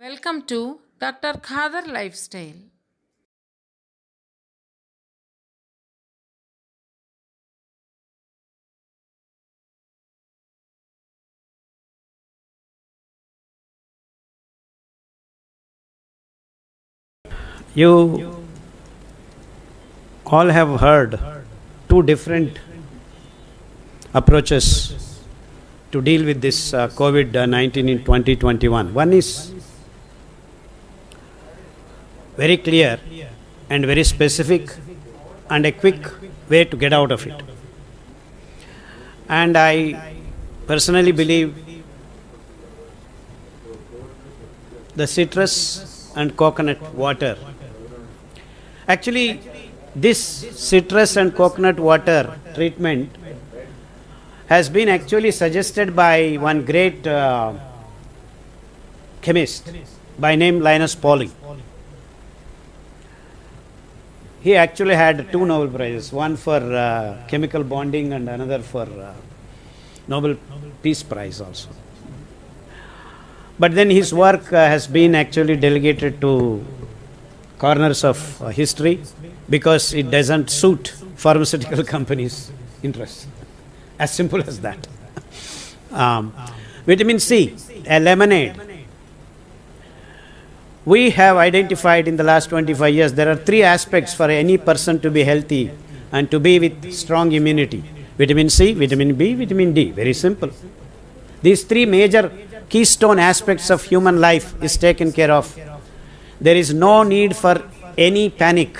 Welcome to Dr. Khadar Lifestyle. You all have heard two different approaches to deal with this COVID 19 in 2021. One is very clear and very specific and a quick way to get out of it. And I personally believe the citrus and coconut water. Actually, this citrus and coconut water treatment has been actually suggested by one great chemist by name Linus Pauling. He actually had two Nobel Prizes, one for chemical bonding and another for Nobel Peace Prize also. But then his work has been actually delegated to corners of history because it doesn't suit pharmaceutical companies' interests. As simple as that. Vitamin C, a lemonade. We have identified in the last 25 years there are three aspects for any person to be healthy and to be with strong immunity. Vitamin C, vitamin B, vitamin D. Very simple. These three major keystone aspects of human life is taken care of. There is no need for any panic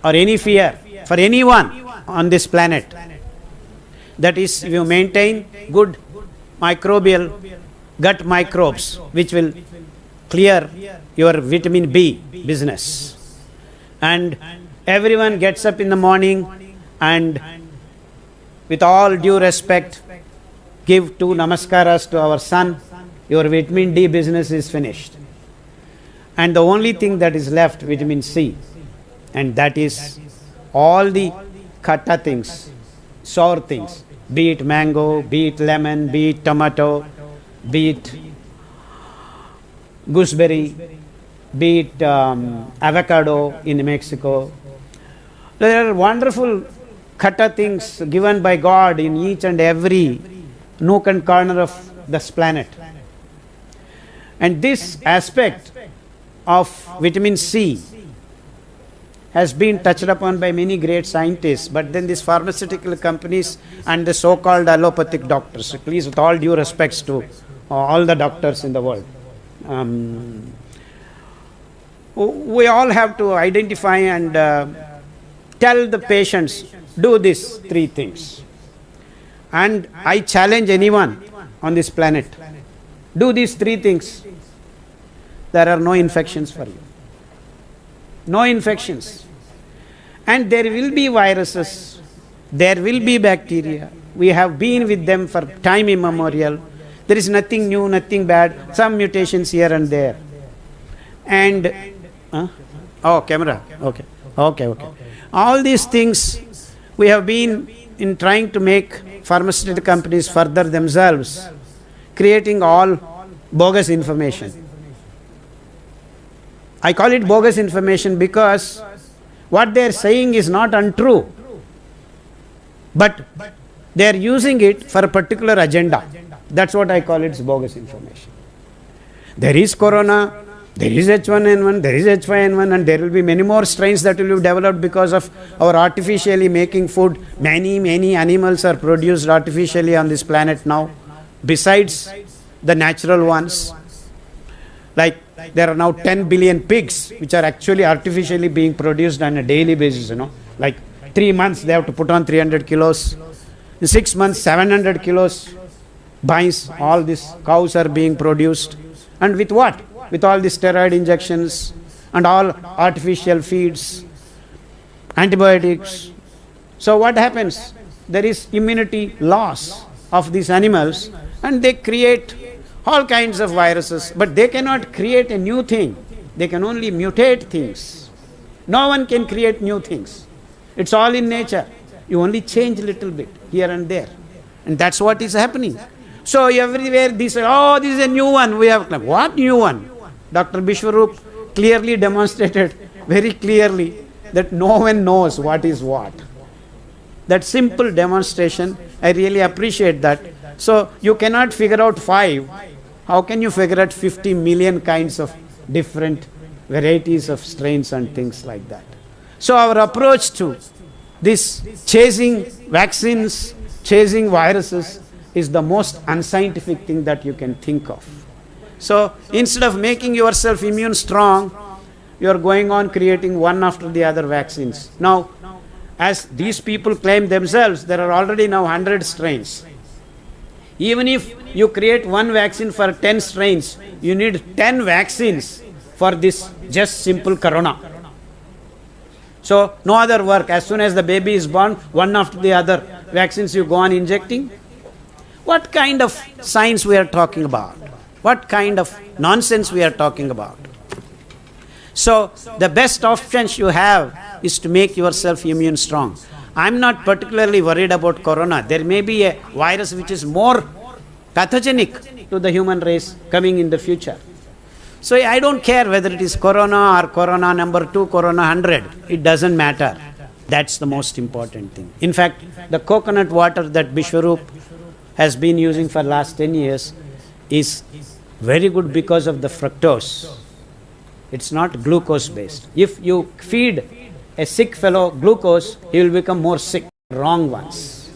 or any fear for anyone on this planet. That is, you maintain good microbial gut microbes which will clear your vitamin B business. And everyone gets up in the morning and with all due respect give two namaskaras to our sun, your vitamin D business is finished. And the only thing that is left, vitamin C, and that is all the kata things, sour things, be it mango, be it lemon, be it tomato, be it gooseberry, be it avocado in Mexico. There are wonderful kata things given by God in each and every nook and corner of this planet. And this aspect of vitamin C has been touched upon by many great scientists, but then these pharmaceutical companies and the so-called allopathic doctors, please with all due respects to all the doctors in the world, we all have to identify and tell the patients, do these three things. And I challenge anyone on this planet, do these three things. There are no infections for you. No infections. And there will be viruses, there will be bacteria. We have been with them for time immemorial. There is nothing new, nothing bad, some mutations here and there. And, camera, okay. All these things we have been in trying to make pharmaceutical companies further themselves, creating all bogus information. I call it bogus information because what they are saying is not untrue, but they are using it for a particular agenda. That's what I call it, bogus information. There is corona, there is H1N1, there is H5N1, and there will be many more strains that will be developed because of our artificially making food. Many animals are produced artificially on this planet now, besides the natural ones. Like there are now 10 billion pigs which are actually artificially being produced on a daily basis, Like 3 months they have to put on 300 kilos. In 6 months, 700 kilos buys, all these cows are being produced. And with what? With all the steroid injections and all artificial feeds, antibiotics. So what happens? There is immunity loss of these animals and they create all kinds of viruses, but they cannot create a new thing. They can only mutate things. No one can create new things. It's all in nature. You only change a little bit here and there. And that's what is happening. So everywhere this is a new one. We have, what new one? Dr. Bishwarup clearly demonstrated very clearly that no one knows what is what. That simple demonstration, I really appreciate that. So you cannot figure out 5. How can you figure out 50 million kinds of different varieties of strains and things like that? So our approach to this chasing vaccines, chasing viruses is the most unscientific thing that you can think of. So instead of making yourself immune strong, you are going on creating one after the other vaccines. Now, as these people claim themselves, there are already now 100 strains. Even if you create one vaccine for 10 strains, you need 10 vaccines for this just simple corona. So no other work. As soon as the baby is born, one after the other vaccines you go on injecting. What kind of science we are talking about? What kind of nonsense we are talking about? So the best options you have is to make yourself immune strong. I'm not particularly worried about corona. There may be a virus which is more pathogenic to the human race coming in the future. So I don't care whether it is corona or corona number 2, corona 100. It doesn't matter. That's the most important thing. In fact, the coconut water that Bishwarup has been using for last 10 years is very good because of the fructose. It's not glucose based. If you feed a sick fellow glucose, he will become more sick. Wrong ones.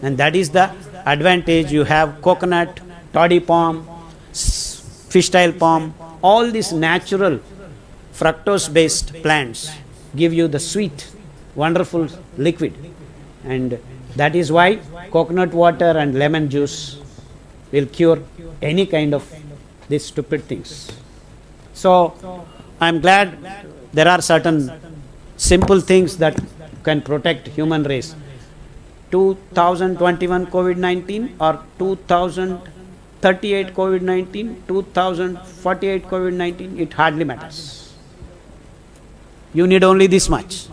And that is the advantage. You have coconut, toddy palm, fishtail palm, all these natural fructose based plants give you the sweet, wonderful liquid. And that is why coconut water and lemon juice will cure any kind of these stupid things. So I am glad there are certain simple things that can protect human race. 2021 COVID-19 or 2038 COVID-19, 2048 COVID-19, it hardly matters. You need only this much.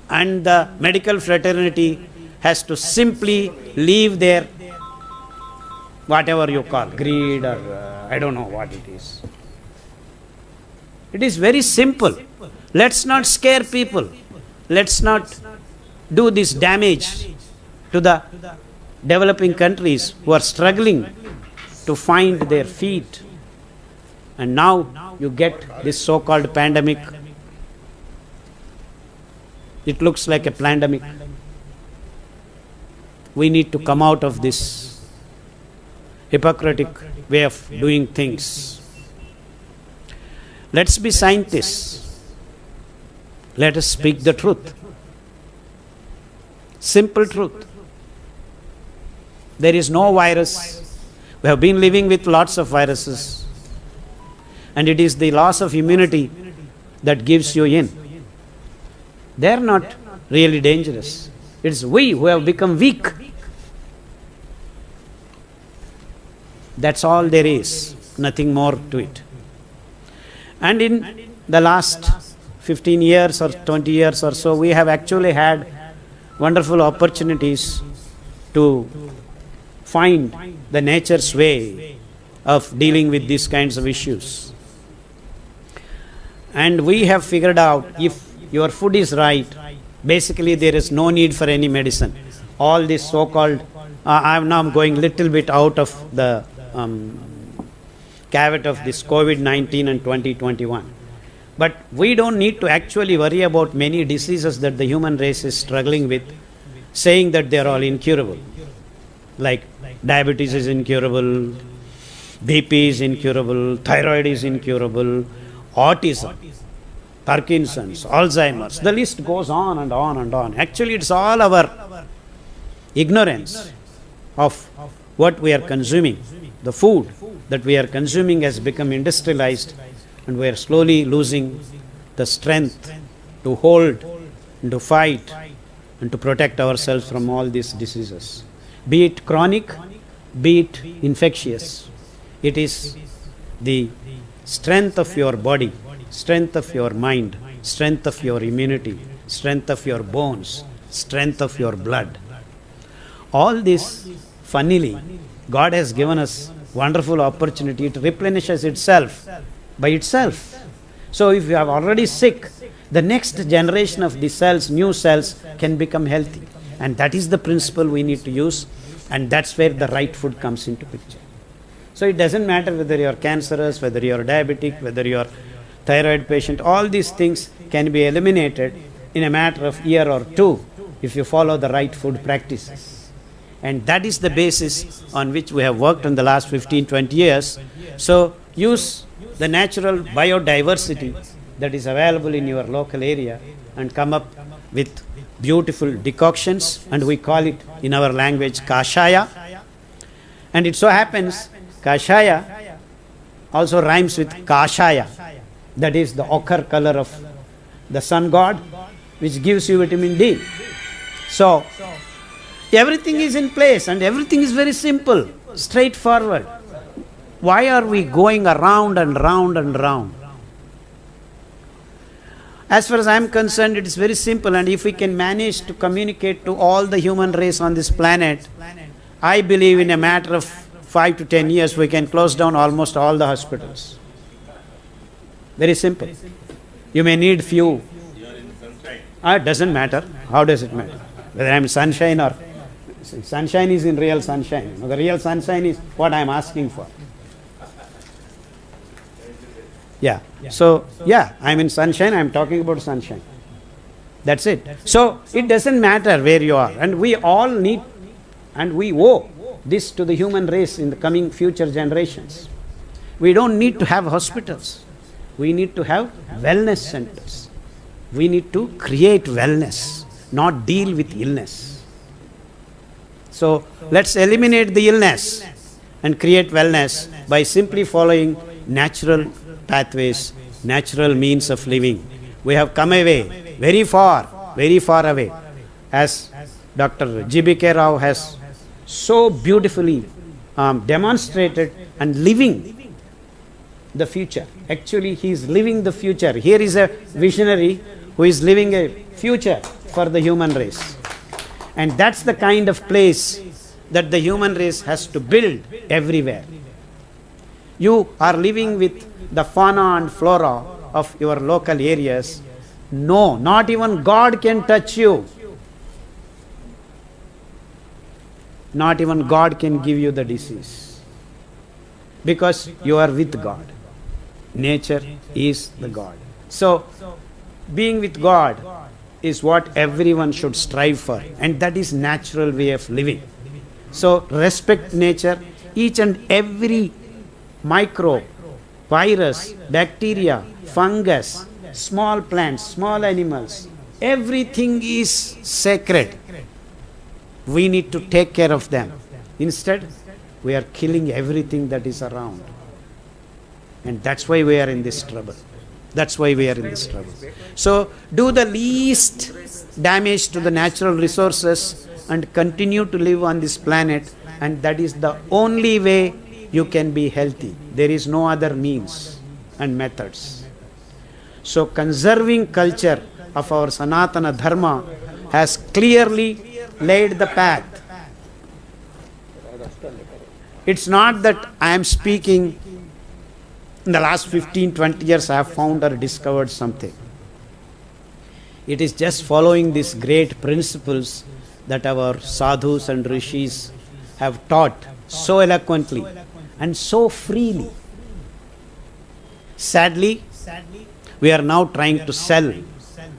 And the medical fraternity has to simply leave their whatever you call, greed or I don't know what it is. It is very simple. Let's not scare people. Let's not do this damage to the developing countries who are struggling to find their feet. And now you get this so-called pandemic. It looks like a pandemic. We need to come out of this hypocritic way of doing things. Let's be scientists. Let us speak the truth. Simple truth. There is no virus. We have been living with lots of viruses. And it is the loss of immunity that gives you in. They are not really dangerous. It's we who have become weak. That's all there is. Nothing more to it. And in the last 15 years or 20 years or so, we have actually had wonderful opportunities to find the nature's way of dealing with these kinds of issues. And we have figured out if your food is right, basically there is no need for any medicine. All this so-called, I'm now going little bit out of the caveat of this COVID-19 and 2021. But we don't need to actually worry about many diseases that the human race is struggling with, saying that they are all incurable. Like diabetes is incurable, BP is incurable, thyroid is incurable, autism, Parkinson's, Alzheimer's, the list goes on and on and on. Actually, it's all our ignorance of what we are consuming. The food that we are consuming has become industrialized, and we are slowly losing the strength to hold and to fight and to protect ourselves from all these diseases. Be it chronic, be it infectious. It is the strength of your body, strength of your mind, strength of your immunity, strength of your bones, strength of your blood. All this Funnily, God has given us wonderful opportunity. It replenishes itself by itself. So if you are already sick, the next generation of the cells, new cells, can become healthy. And that is the principle we need to use, and that's where the right food comes into picture. So it doesn't matter whether you are cancerous, whether you are diabetic, whether you are thyroid patient, all these things can be eliminated in a matter of year or two if you follow the right food practices. And that is the basis on which we have worked in the last 15-20 years. So use the natural biodiversity that is available in your local area and come up with beautiful decoctions, and we call it in our language kashaya. And it so happens kashaya also rhymes with kashaya, that is the ochre color of the sun god, which gives you vitamin D. So everything is in place and everything is very simple, straightforward. Why are we going around and round and round? As far as I am concerned, it is very simple, and if we can manage to communicate to all the human race on this planet, I believe in a matter of 5 to 10 years we can close down almost all the hospitals. Very simple. You may need few. It doesn't matter. How does it matter? Whether I am sunshine or... Sunshine is in real sunshine. The real sunshine is what I am asking for. Yeah. So, yeah, I am in sunshine, I am talking about sunshine. That's it. So, it doesn't matter where you are. And we all need, and we owe this to the human race in the coming future generations. We don't need to have hospitals. We need to have wellness centers. We need to create wellness, not deal with illness. So, let's eliminate the illness and create wellness by simply following natural pathways, natural means of living. We have come away very far away. As Dr. G.B.K. Rao has so beautifully demonstrated and living the future. Actually, he is living the future. Here is a visionary who is living a future for the human race. And that's the kind of place that the human race has to build everywhere. You are living with the fauna and flora of your local areas. No, not even God can touch you. Not even God can give you the disease. Because you are with God. Nature is the God. So, being with God is what everyone should strive for, and that is natural way of living. So, respect nature. Each and every microbe, virus, bacteria, fungus, small plants, small animals, everything is sacred. We need to take care of them. Instead, we are killing everything that is around. And that's why we are in this trouble. That's why we are in this trouble. So, do the least damage to the natural resources and continue to live on this planet, and that is the only way you can be healthy. There is no other means and methods. So, conserving culture of our Sanatana Dharma has clearly laid the path. It's not that I am speaking in the last 15-20 years I have found or discovered something. It is just following these great principles that our sadhus and rishis have taught so eloquently and so freely. Sadly, we are now trying to sell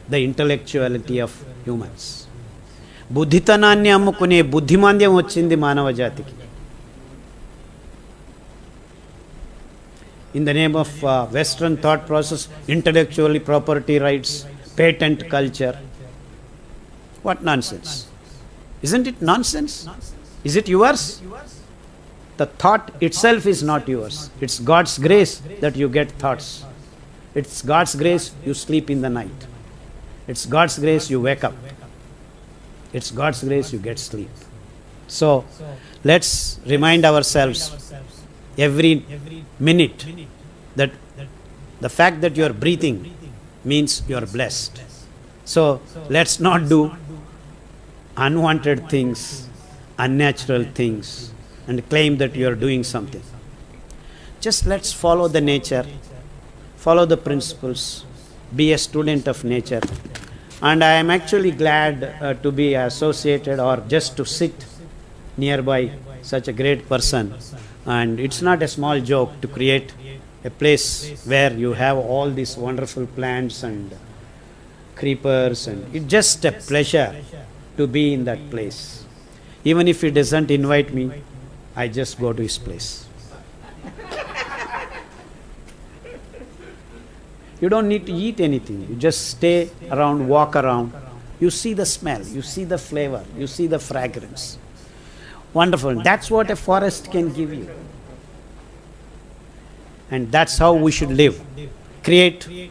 the intellectuality of humans. బుద్ధితనాన్ని అమ్ముకునే బుద్ధిమాంద్యం వచ్చింది మానవ జాతికి. In the name of Western thought process, intellectually property rights, patent culture. What nonsense. Isn't it nonsense? Is it yours? The thought itself is not yours. It's God's grace that you get thoughts. It's God's grace you sleep in the night. It's God's grace you wake up. It's God's grace you get sleep. So, let's remind ourselves every minute that the fact that you are breathing means you are blessed. So, let's not do unwanted things, unnatural things and claim that you are doing something. Just let's follow the nature, follow the principles, be a student of nature. And I am actually glad to be associated or just to sit nearby such a great person. And it's not a small joke to create a place where you have all these wonderful plants and creepers, and it's just a pleasure to be in that place. Even if he doesn't invite me, I just go to his place. You don't need to eat anything. You just stay around, walk around. You see the smell, you see the flavor, you see the fragrance. Wonderful. That's what a forest can give you. And that's how we should live. Create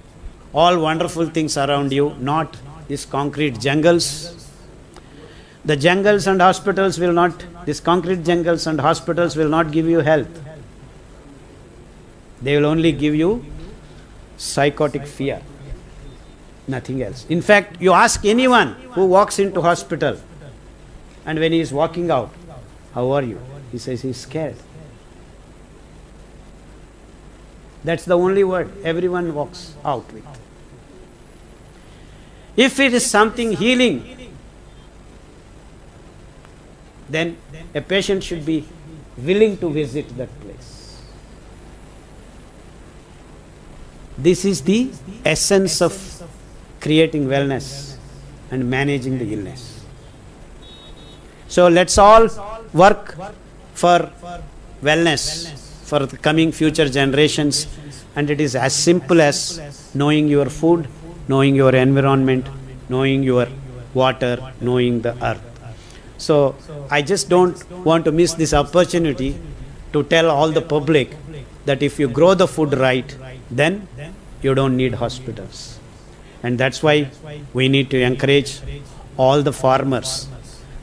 all wonderful things around you, not these concrete jungles. The jungles and hospitals will not, these concrete jungles and hospitals will not give you health. They will only give you psychotic fear, nothing else. In fact, you ask anyone who walks into hospital, and when he is walking out, how are you? He says he's scared. That's the only word everyone walks out with. If it is something healing, then a patient should be willing to visit that place. This is the essence of creating wellness and managing the illness. So let's all work for wellness for the coming future generations, and it is as simple as knowing your food, knowing your environment, knowing your water, knowing the earth. So I just don't want to miss this opportunity to tell all the public that if you grow the food right, then you don't need hospitals. And that's why we need to encourage all the farmers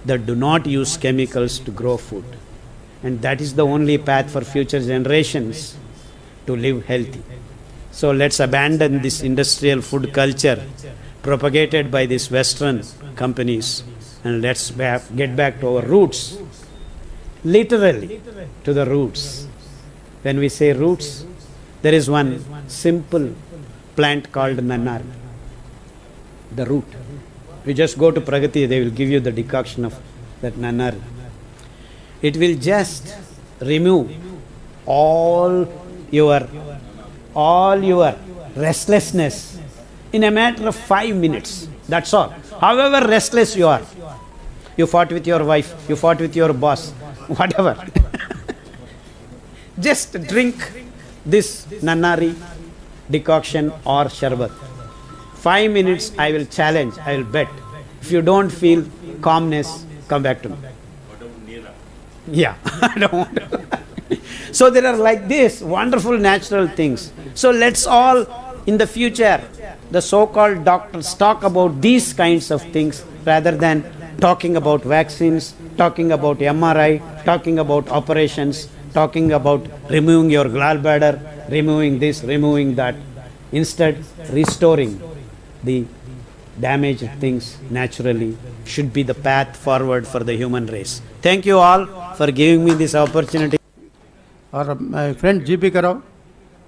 that do not use chemicals to grow food. And that is the only path for future generations to live healthy. So let's abandon this industrial food culture propagated by these Western companies, and let's get back to our roots. Literally to the roots. When we say roots, there is one simple plant called nannar, the root. You just go to Pragati, they will give you the decoction of that nannar. It will just remove all your restlessness in a matter of 5 minutes. That's all. However restless you are, you fought with your wife, you fought with your boss, whatever. Just drink this nannari decoction or sharbat. 5 minutes, I will challenge, I will bet. If you don't feel calmness, come back to me. Yeah, I don't want to. So there are like this wonderful natural things. So let's all, in the future, the so-called doctors talk about these kinds of things rather than talking about vaccines, talking about MRI, talking about operations, talking about removing your gallbladder, removing this, removing that. Instead, restoring the damaged things naturally should be the path forward for the human race. Thank you all for giving me this opportunity. My friend G.P. Rao,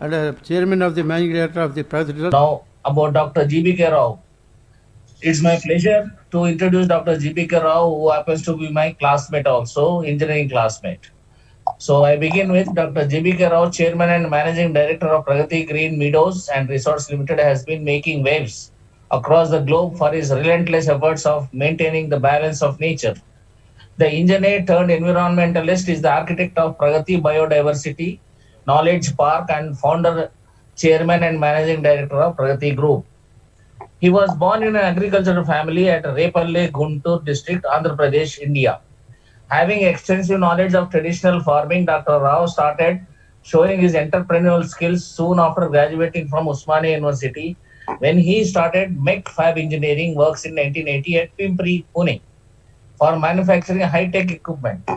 and chairman of the managing director of the Pragati Research. Now about Dr. G.B.K. Rao. It's my pleasure to introduce Dr. G.B.K. Rao, who happens to be my classmate also, engineering classmate. So I begin with Dr. G.B.K. Rao, chairman and managing director of Pragati Green Meadows and Resorts Limited, has been making waves across the globe for his relentless efforts of maintaining the balance of nature. The engineer turned environmentalist is the architect of Pragati Biodiversity Knowledge Park and founder, chairman and managing director of Pragati Group. He was born in an agricultural family at Repalle, Guntur district, Andhra Pradesh, India. Having extensive knowledge of traditional farming, Dr. Rao started showing his entrepreneurial skills soon after graduating from Osmania University, when he started MEC Fab Engineering works in 1980 at Pimpri, Pune, for manufacturing high-tech equipment.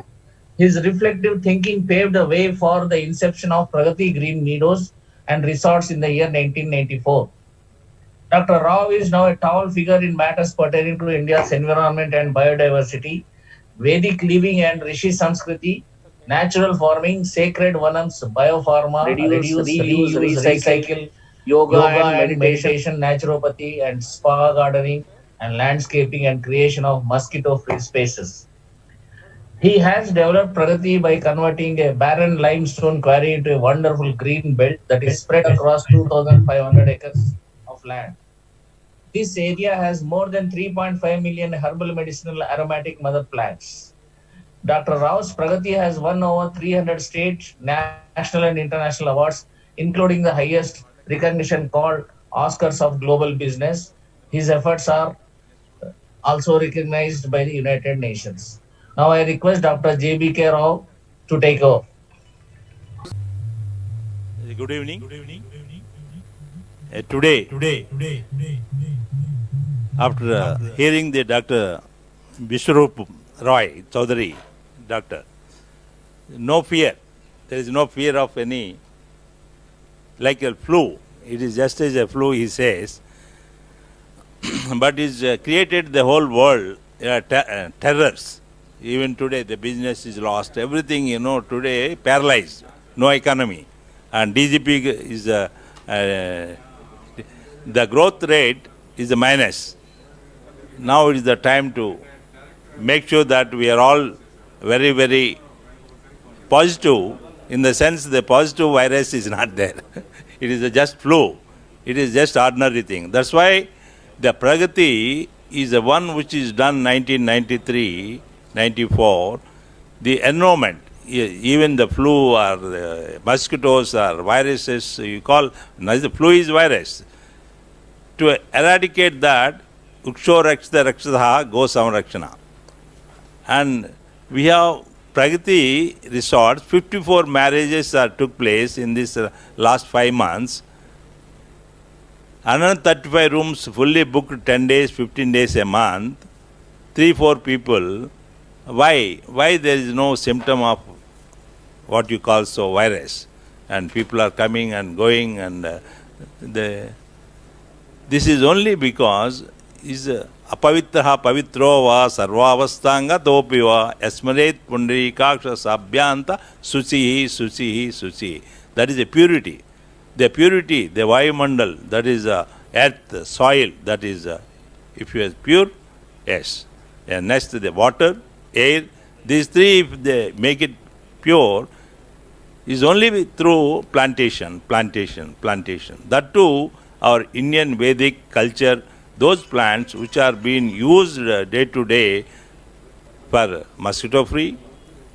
His reflective thinking paved the way for the inception of Pragati Green Meadows and Resorts in the year 1994. Dr. Rao is now a tall figure in matters pertaining to India's environment and biodiversity. Vedic living and Rishi Sanskriti, natural farming, sacred vanams, biopharma, reduce, reuse, recycle, yoga and meditation, naturopathy and spa gardening, and landscaping and creation of mosquito-free spaces. He has developed Pragati by converting a barren limestone quarry into a wonderful green belt that is spread across 2,500 acres of land. This area has more than 3.5 million herbal, medicinal, aromatic mother plants. Dr. Rao's Pragati has won over 300 state, national, and international awards, including the highest recognition called Oscars of Global Business. His efforts are also recognized by the United Nations. Now I request Dr. J.B.K. Rao to take over. Good evening. Today, after hearing the Dr. Vishwarup Roy Chaudhary, doctor, no fear. There is no fear of any, like a flu. It is just as a flu, he says. But it's created the whole world terrors. Even today, the business is lost. Everything, today paralyzed. No economy. And DGP is the growth rate is a minus. Now it is the time to make sure that we are all very, very positive, in the sense the positive virus is not there. It is just flu. It is just ordinary thing. That's why the Pragati is the one which is done 1993, 94. The environment, even the flu or the mosquitoes or viruses, you call, the flu is virus. To eradicate that, Uksho Rakshita Rakshataha Go Samrakshana. And we have Pragati resorts, 54 marriages took place in this last 5 months. Another 35 rooms fully booked 10 days, 15 days a month. 3-4 people. Why? Why there is no symptom of what you call virus? And people are coming and going, and this is only because is apavitraha pavitro va sarvavastanga topiva esmaret pundarikaksha sabhyanta sucihi sucihi sucihi. That is a purity. The purity, the Vayumandal, that is earth, soil, that is, if you are pure, yes. And next the water, air, these three, if they make it pure, is only through plantation. That too, our Indian Vedic culture, those plants which are being used day to day for mosquito free,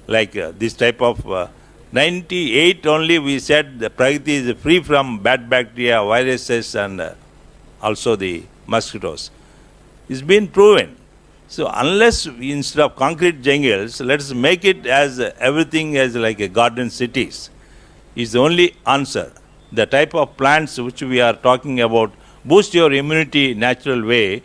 like this type of 98 only we said the Pragati is free from bad bacteria, viruses, and also the mosquitoes. It's been proven. So unless we, instead of concrete jungles, let's make it as everything as like a garden cities, is the only answer. The type of plants which we are talking about, boost your immunity natural way.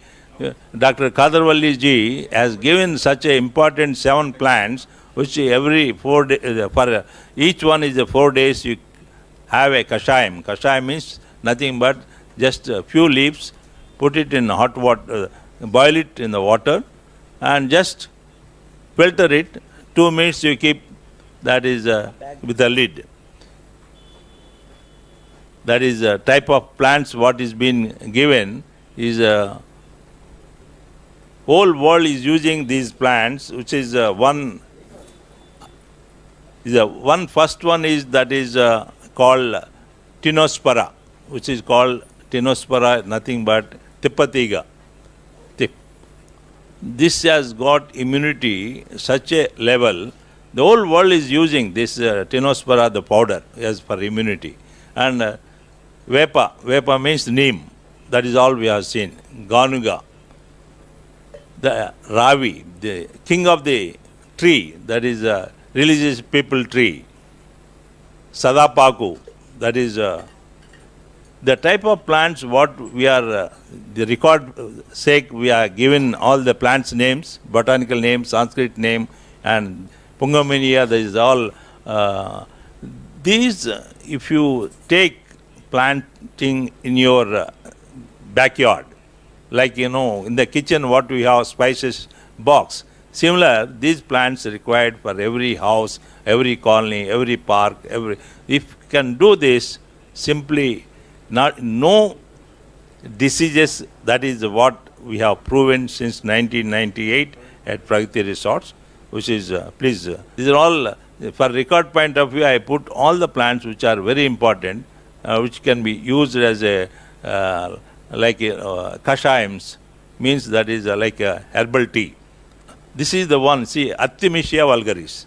Dr. Kadarvalli ji has given such a important 7 plants which every 4 days, for each one is 4 days you have a kashayam. Kashayam means nothing but just a few leaves, put it in hot water, boil it in the water, and just filter it. 2 minutes you keep, that is with a lid. That is a type of plants what is being given is whole world is using these plants, which is one first one is that is called Tinospora, which is called Tinospora, nothing but Tippatiga. This has got immunity such a level. The whole world is using this Tinospora, the powder, as for immunity. And Vepa means neem. That is all we have seen. Ganuga. The Ravi, the king of the tree, that is religious people tree. Sadapaku, that is the type of plants what we are, the record sake, we are given all the plants names, botanical name, Sanskrit name, and Pungaminia, that is all. These, if you take planting in your backyard, like in the kitchen what we have spices box, Similar, these plants required for every house, every colony, every park, every. If you can do this, simply, no diseases. That is what we have proven since 1998 at Pragati Resorts, which is please. These are all for record point of view. I put all the plants which are very important, which can be used as a like kashayams, means that is like a herbal tea. This is the one, see, Artemisia vulgaris.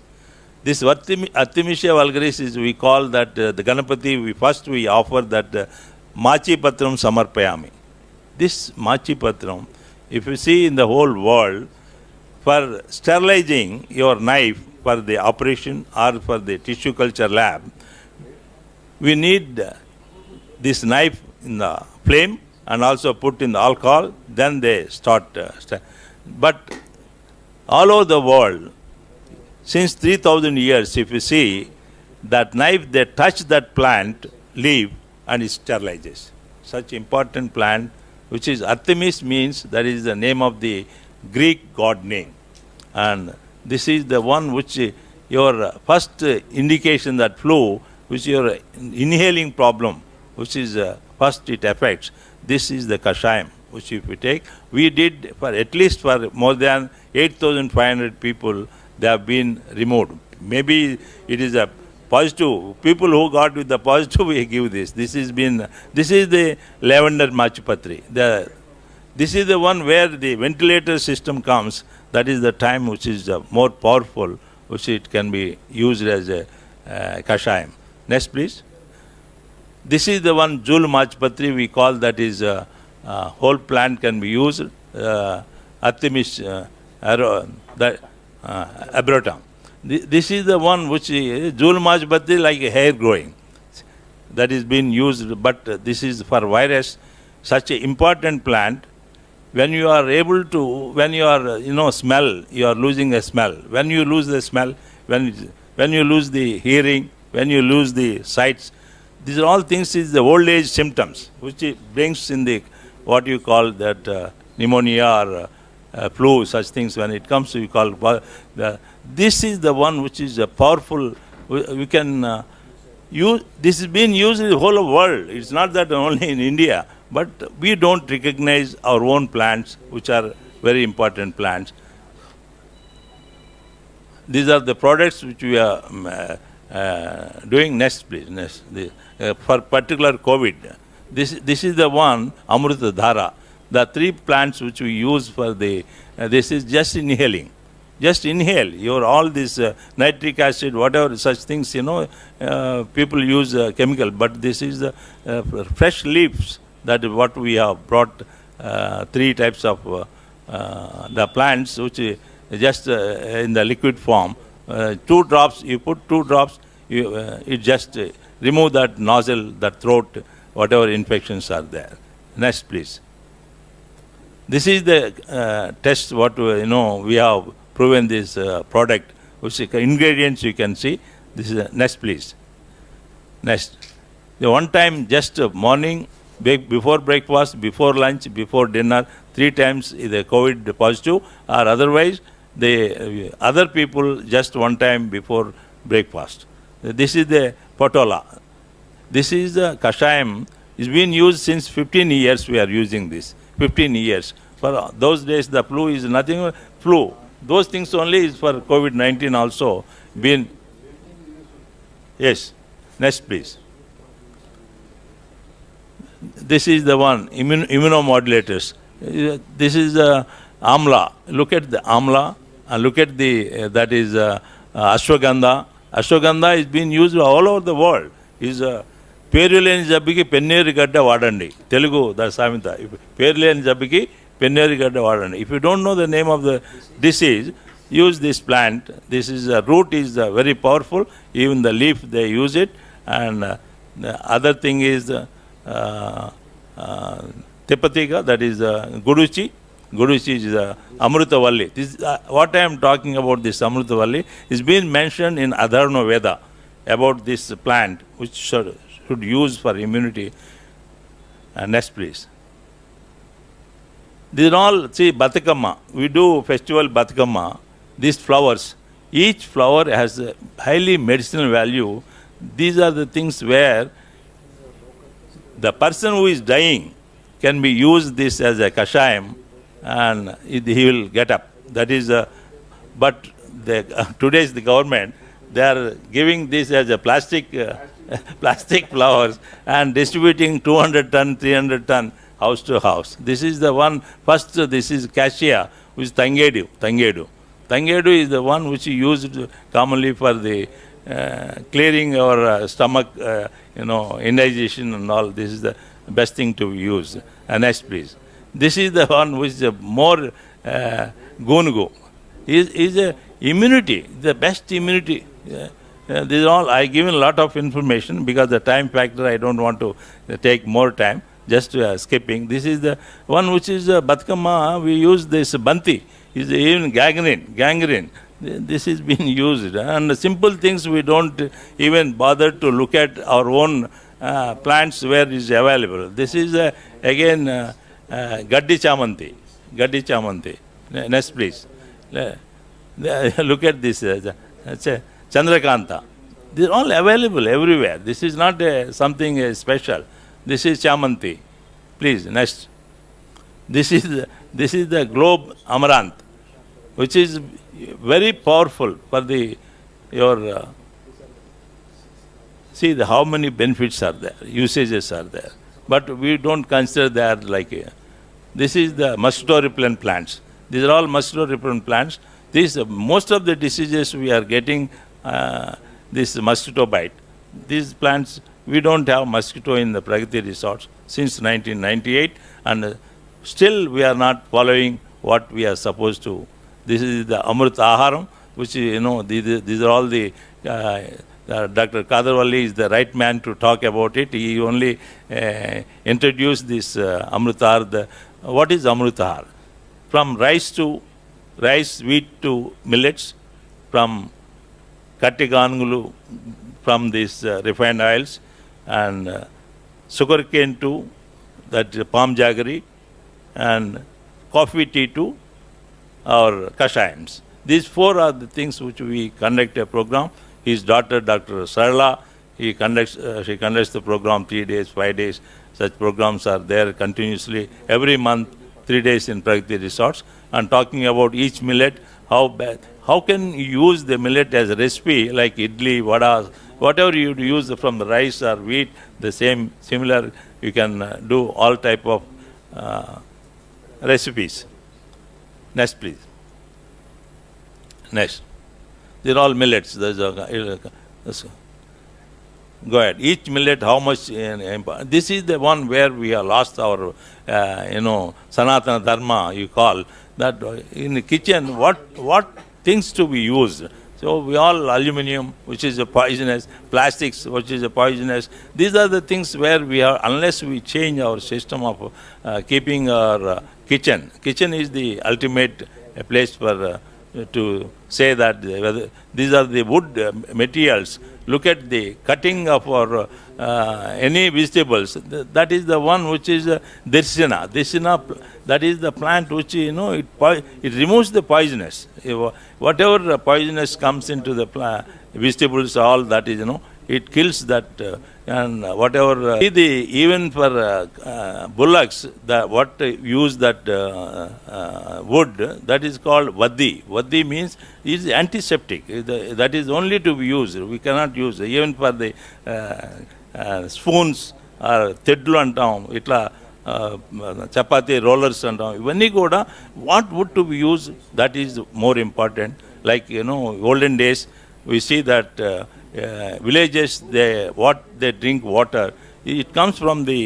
This Artemisia vulgaris is, we call that the Ganapati, we offer that Machi Patram Samarpayami. This Machi Patram, if you see in the whole world, for sterilizing your knife for the operation or for the tissue culture lab, we need this knife in the flame and also put in the alcohol, then they start. But all over the world, since 3,000 years, if you see, that knife, they touch that plant leaf and it sterilizes. Such important plant, which is Artemis, means that is the name of the Greek god name. And this is the one which your first indication that flu, which your inhaling problem, which is first it affects. This is the kashayam, which if we take, we did for at least for more than 8,500 people, they have been removed. Maybe it is a positive. People who got with the positive, we give this. This is the lavender machipatri. This is the one where the ventilator system comes. That is the time which is more powerful, which it can be used as a kashayam. Next, please. This is the one Jul machipatri, we call that is whole plant can be used. Artemis abrotam. This is the one which Jul machipatri, like hair growing. That is being used, but this is for virus. Such an important plant. When you are able to, when you are, smell, you are losing a smell. When you lose the smell, when you lose the hearing, when you lose the sights, these are all things is the old age symptoms, which it brings in the, what you call that pneumonia or flu, such things. When it comes to, you call this is the one which is a powerful, we can use, this is being used in the whole of world. It's not that only in India, but we don't recognize our own plants, which are very important plants. These are the products which we are doing. Next, please. Next. For particular COVID, this is the one, Amrita Dhara. The three plants which we use for the, this is just inhaling. Just inhale. All this nitric acid, whatever such things, people use chemical. But this is the fresh leaves. That is what we have brought, three types of the plants, which is just in the liquid form. 2 drops, you put 2 drops, it just remove that nozzle, that throat, whatever infections are there. Next, please. This is the test what we have proven this product, which ingredients you can see. This is next, please. Next. The one time, just morning, before breakfast, before lunch, before dinner, 3 times is the COVID positive, or otherwise the other people just one time before breakfast. This is the Potola. This is the Kashayam. It's been used since 15 years. We are using this. 15 years. For those days, the flu is nothing. Flu. Those things only is for COVID-19 also been. Yes. Next, please. This is the one, immunomodulators. This is Amla. Look at the Amla and look at the, that is Ashwagandha. Ashwagandha is being used all over the world. Is Peruleni Jabbiki Penneri Gadda Vadandi. Telugu, the Samita. Peruleni Jabbiki Penneri Gadda Vadandi. If you don't know the name of the disease, use this plant. This is root is very powerful. Even the leaf they use it. And the other thing is Tepatika, that is Guduchi. Guduchi is Amrutavalli. This, what I am talking about, this Amrutavalli, is being mentioned in Adharno Veda about this plant, which should use for immunity. Next, please. These are all, see, Bathakama. We do festival Bathakama. these flowers, each flower has a highly medicinal value. These are the things where the person who is dying can be used this as a kashayam and he will get up. That is but today's the government, they are giving this as a plastic plastic flowers and distributing 200 ton, 300 ton house to house. This is the one, first this is cassia, which is Tangedu. Tangedu is the one which is used commonly for the clearing our stomach, indigestion and all. This is the best thing to use. Next, please. This is the one which is more Gunugu. Is a immunity, the best immunity. This is all. I given a lot of information because the time factor. I don't want to take more time. Just skipping. This is the one which is Batkama. We use this Banti. Is even gangrene. This is being used. And simple things we don't even bother to look at our own plants where it is available. This is again Gaddi Chamanti. Next, please. Look at this. Chandrakanta. These are all available everywhere. This is not something special. This is Chamanti. Please, next. This is the globe amaranth, which is very powerful for your see how many benefits are there, usages are there. But we don't consider that like this is the mosquito repellent plants. These are all mosquito repellent plants. Most of the diseases we are getting this mosquito bite. These plants, we don't have mosquito in the Pragati resorts since 1998, and still we are not following what we are supposed to. This is the Amrit Aharam, which these are all the Dr. Kadarwalli is the right man to talk about it. He only introduced this Amritahar. What is Amritahar? From rice, wheat to millets, from Kattiganulu, from these refined oils, and sugarcane to that palm jaggery, and coffee tea to our kashayams. These four are the things which we conduct a program. His daughter, Dr. Sarla, she conducts the program 3 days, 5 days. Such programs are there continuously every month, 3 days in Pragati resorts, and talking about each millet, how can you use the millet as a recipe like idli, vada, whatever you use from the rice or wheat, the similar, you can do all type of recipes. Next, please. Next. They're all millets. Go ahead. Each millet, how much? This is the one where we have lost our, Sanatana Dharma, you call. That in the kitchen, what things to be used? So we all aluminium, which is a poisonous, plastics, which is a poisonous. These are the things where we are, unless we change our system of keeping our kitchen. Kitchen is the ultimate place for to say that these are the wood materials. Look at the cutting of our any vegetables. That is the one which is Dirsina. Dirsina, that is the plant which, it removes the poisonous. Whatever poisonous comes into the vegetables, all that is, it kills that and whatever. Even for bullocks, what use that wood, that is called vaddi. Vaddi means is antiseptic. That is only to be used. We cannot use even for the spoons or తెడ్లు అంటాం ఇట్లా chapati rollers అంటాం ఇవన్నీ కూడా what wood to be used, that is more important. Like olden days we see that villages, they drink water, it comes from the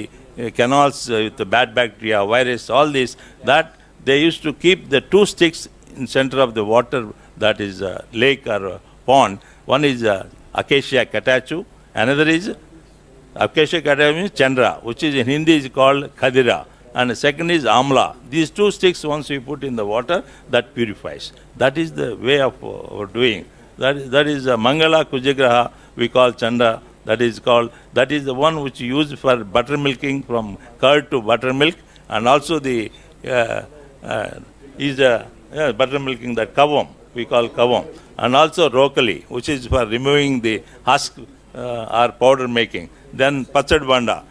canals with the bad bacteria, virus, all this, that they used to keep the 2 sticks in center of the water, that is lake or pond. One is Acacia catachu, another is Acacia catachu means Chandra, which is in Hindi is called Khadira, and the second is Amla. These 2 sticks, once you put in the water, that purifies. That is the way of doing. That is Mangala Kujagraha, we call Chandra. That is the one which is used for buttermilking, from curd to buttermilk, and also the buttermilking, that kavam. we call kavam, and also rokali, which is for removing the husk or powder making. Then pachad banda.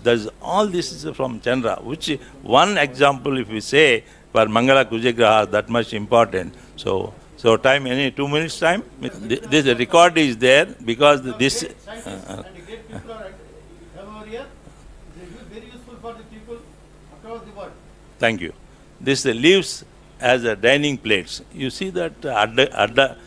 There's all this is from Chandra, which one example, if we say for Mangala Kujagraha, that much important. So time, any 2 minutes time? This record is there because this. And great people are over here. They are very useful for the people across the world. Thank you. This leaves as a dining plates. You see that the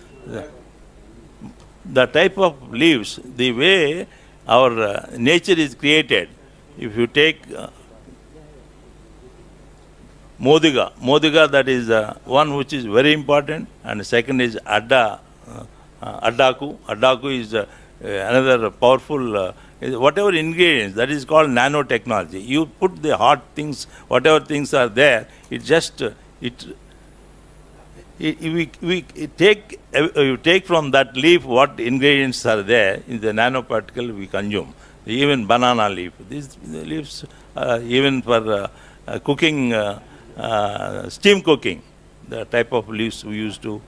type of leaves, the way our nature is created. If you take Modiga, that is one which is very important, and second is Addaku. Addaku is another powerful, whatever ingredients, that is called nanotechnology. You put the hot things, whatever things are there, it just, you take from that leaf what ingredients are there in the nanoparticle we consume. Even banana leaf, these leaves, even for cooking, steam cooking, the type of leaves we used to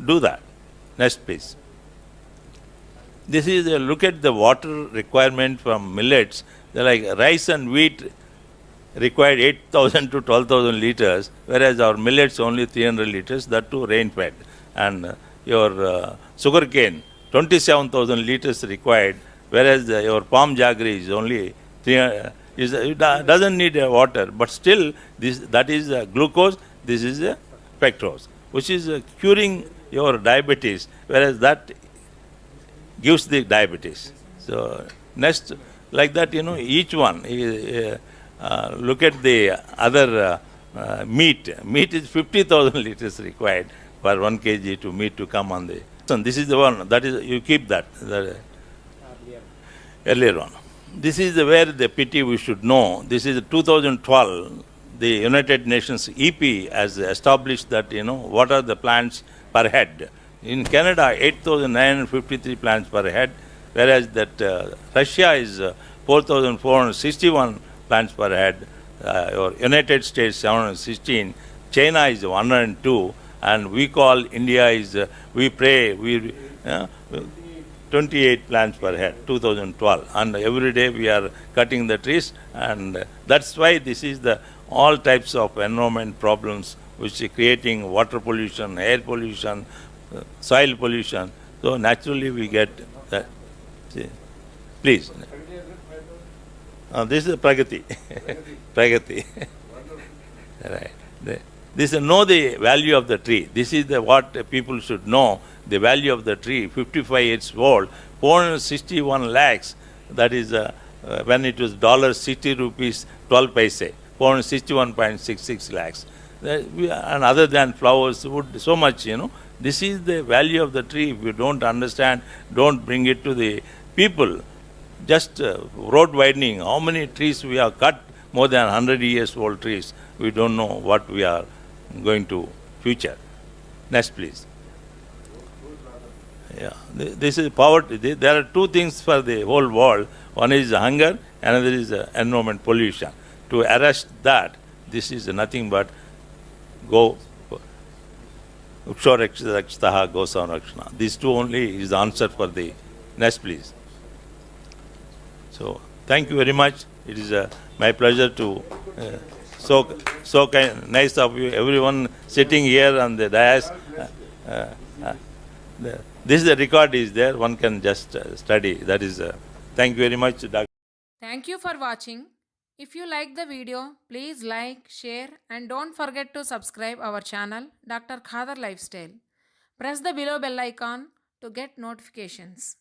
do that. Next, please. This is a look at the water requirement from millets. They're like rice and wheat required 8,000 to 12,000 liters, whereas our millets only 300 liters, that too rain-fed. And your sugarcane, 27,000 liters required, whereas your palm jaggery is only 300. It doesn't need water, but still that is glucose, this is fructose, which is curing your diabetes, whereas that gives the diabetes. So next, like that, each one, look at the other meat. Meat is 50,000 liters required for 1 kg to meat to come on the. So this is the one, that is, you keep that, the earlier one. This is where the pity we should know. This is 2012. The United Nations EP has established that, what are the plants per head. In Canada, 8,953 plants per head, whereas that Russia is 4,461 plants per head, or United States 716, China is 102, and we call India is, we pray, 28 plants per head, 2012. And every day we are cutting the trees, and that's why this is the all types of environment problems which are creating water pollution, air pollution, soil pollution. So naturally we get that. See, please. This is Pragati. Pragati. Right. This is know the value of the tree. This is what people should know. The value of the tree, 55 years old, 461 lakhs, that is when it was $60 12 paise, 461.66 lakhs. And other than flowers, wood, so much, This is the value of the tree. If you don't understand, don't bring it to the people. Just road widening, how many trees we have cut, more than 100 years old trees. We don't know what we are going to future. Next, please. Yeah, this is poverty. There are two things for the whole world. One is hunger, another is environment pollution. To arrest that, this is nothing but go. These two only is the answer for the next, please. So, thank you very much. It is my pleasure to so kind, nice of you, everyone sitting here on the dais. This is the record is there. One can just study. That is. Thank you very much, Dr. Thank you for watching. If you like the video, please like, share and don't forget to subscribe our channel Dr. Khadar Lifestyle. Press the below bell icon to get notifications.